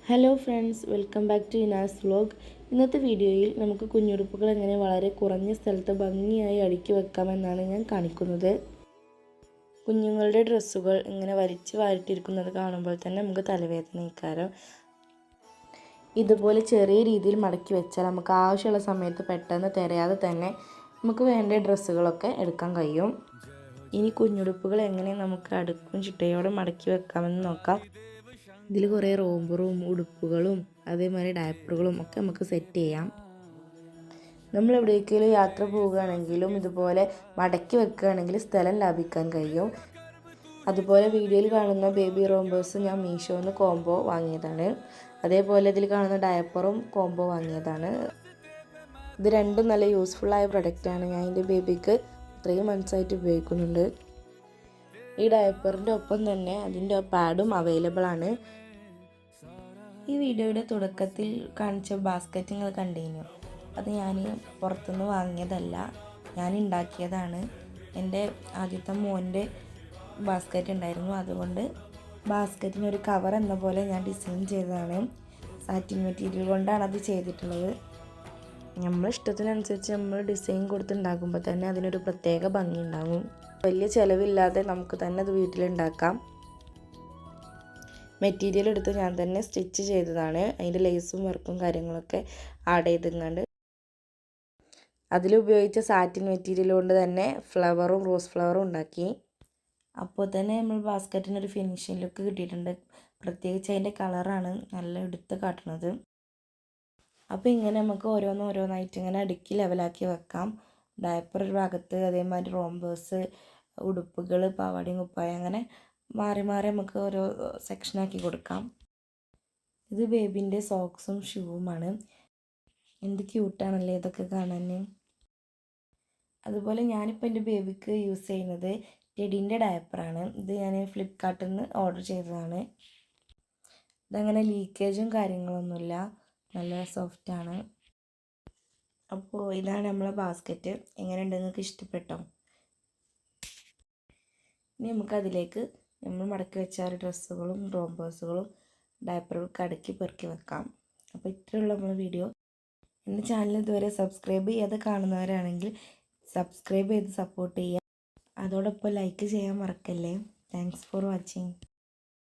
Hello friends, welcome back to Inas vlog. ഇന്നത്തെ വീഡിയോയിൽ നമുക്ക് കുഞ്ഞുടുപ്പുകൾ എങ്ങനെ വളരെ കുറഞ്ഞ സ്ഥലത്ത് ഭംഗിയായി അടുക്കി വെക്കാമെന്നാണ് ഞാൻ കാണിക്കുന്നത്. കുഞ്ഞുങ്ങളുടെ ഡ്രസ്സുകൾ ഇങ്ങനെ വലിച്ചു വാരിട്ടിരിക്കുന്നത് കാണുമ്പോൾ തന്നെ നമുക്ക് തലവേദനയ്ക്കാരം. ഇതുപോലെ ചെറിയ രീതിയിൽ മടക്കി വെച്ചാൽ നമുക്ക് ആവശ്യമുള്ള സമയത്ത് പെട്ടെന്ന് തിരയാതെ തന്നെ നമുക്ക് വേണ്ട ഡ്രസ്സുകളൊക്കെ എടുക്കാൻ കഴിയും. ഇനി കുഞ്ഞുടുപ്പുകൾ എങ്ങനെ നമുക്ക് അടുക്കും ചിട്ടയോടെ മടക്കി വെക്കാമെന്ന് നോക്കാം. ഇതിൽ കുറേ റോമ്പറും ഉടുപ്പുകളും അതേമാതിരി ഡയപ്പറുകളും ഒക്കെ നമുക്ക് സെറ്റ് ചെയ്യാം. നമ്മൾ എവിടേക്കെങ്കിലും യാത്ര പോവുകയാണെങ്കിലും ഇതുപോലെ മടക്കി വെക്കുകയാണെങ്കിൽ സ്ഥലം ലാഭിക്കാൻ കഴിയും. അതുപോലെ വീഡിയോയിൽ കാണുന്ന ബേബി റോമ്പേഴ്സ് ഞാൻ മീഷോന്ന് കോംബോ വാങ്ങിയതാണ്. അതേപോലെ ഇതിൽ കാണുന്ന ഡയപ്പറും കോംബോ വാങ്ങിയതാണ്. ഇത് രണ്ടും നല്ല യൂസ്ഫുള്ളായ പ്രൊഡക്റ്റാണ്. ഞാൻ എൻ്റെ ബേബിക്ക് 3 മന്ത്സായിട്ട് ഉപയോഗിക്കുന്നുണ്ട്. ഈ ഡയപ്പറിൻ്റെ ഒപ്പം തന്നെ അതിൻ്റെ പാഡും അവൈലബിൾ ആണ്. ഈ വീഡിയോയുടെ തുടക്കത്തിൽ കാണിച്ച ബാസ്ക്കറ്റ് നിങ്ങൾ കണ്ടിരുന്നു. അത് ഞാൻ പുറത്തുനിന്ന് വാങ്ങിയതല്ല, ഞാൻ ഉണ്ടാക്കിയതാണ്. എൻ്റെ ആദ്യത്തെ മോൻ്റെ ബാസ്ക്കറ്റ് ഉണ്ടായിരുന്നു, അതുകൊണ്ട് ബാസ്ക്കറ്റിനൊരു കവർ എന്ന പോലെ ഞാൻ ഡിസൈൻ ചെയ്തതാണ്. സാറ്റിൻ മെറ്റീരിയൽ കൊണ്ടാണ് അത് ചെയ്തിട്ടുള്ളത്. നമ്മൾ ഇഷ്ടത്തിനനുസരിച്ച് നമ്മൾ ഡിസൈൻ കൊടുത്തുണ്ടാക്കുമ്പോൾ തന്നെ അതിനൊരു പ്രത്യേക ഭംഗി ഉണ്ടാകും. വലിയ ചിലവില്ലാതെ നമുക്ക് തന്നെ അത് വീട്ടിലുണ്ടാക്കാം. മെറ്റീരിയൽ എടുത്ത് ഞാൻ തന്നെ സ്റ്റിച്ച് ചെയ്തതാണ്. അതിൻ്റെ ലേസും വർക്കും കാര്യങ്ങളൊക്കെ ആഡ് ചെയ്തിങ്ങാണ്ട് അതിലുപയോഗിച്ച സാറ്റിൻ മെറ്റീരിയൽ കൊണ്ട് തന്നെ ഫ്ലവറും റോസ് ഫ്ലവറും ഉണ്ടാക്കി. അപ്പോൾ തന്നെ നമ്മൾ ബാസ്ക്കറ്റിനൊരു ഫിനിഷിംഗ് ലുക്ക് കിട്ടിയിട്ടുണ്ട്. പ്രത്യേകിച്ച് അതിൻ്റെ കളറാണ് നല്ല എടുത്ത് കാട്ടുന്നത്. അപ്പോൾ ഇങ്ങനെ നമുക്ക് ഓരോന്നായിട്ട് ഇങ്ങനെ അടുക്കി ലെവലാക്കി വെക്കാം. ഡയപ്പർ ഒരു ഭാഗത്ത്, അതേമാതിരി റോംബേഴ്സ്, ഉടുപ്പുകൾ, പാവാടയും കുപ്പായം, അങ്ങനെ മാറി മാറി നമുക്ക് ഓരോ സെക്ഷനാക്കി കൊടുക്കാം. ഇത് ബേബിൻ്റെ സോക്സും ഷൂവുമാണ്. എന്ത് ക്യൂട്ടാണല്ലേ ഇതൊക്കെ കാണാൻ. അതുപോലെ ഞാനിപ്പോൾ എൻ്റെ ബേബിക്ക് യൂസ് ചെയ്യുന്നത് ടെഡിൻ്റെ ഡയപ്പറാണ്. ഇത് ഞാൻ ഫ്ലിപ്കാർട്ടിൽ നിന്ന് ഓർഡർ ചെയ്തതാണ്. ഇതങ്ങനെ ലീക്കേജും കാര്യങ്ങളൊന്നുമില്ല, നല്ല സോഫ്റ്റാണ്. അപ്പോൾ ഇതാണ് നമ്മളെ ബാസ്ക്കറ്റ്. എങ്ങനെയുണ്ട്, നിങ്ങൾക്ക് ഇഷ്ടപ്പെട്ടോ? ഇനി നമുക്കതിലേക്ക് നമ്മൾ മടക്കി വെച്ച ഡ്രസ്സുകളും റോംബേഴ്സുകളും ഡയപ്പറുകളൊക്കെ അടുക്കി പെറുക്കി വെക്കാം. അപ്പോൾ ഇത്രയുള്ള നമ്മൾ വീഡിയോ. എൻ്റെ ചാനൽ ഇതുവരെ സബ്സ്ക്രൈബ് ചെയ്യാതെ കാണുന്നവരാണെങ്കിൽ സബ്സ്ക്രൈബ് ചെയ്ത് സപ്പോർട്ട് ചെയ്യുക. അതോടൊപ്പം ലൈക്ക് ചെയ്യാൻ മറക്കല്ലേ. Thanks for watching.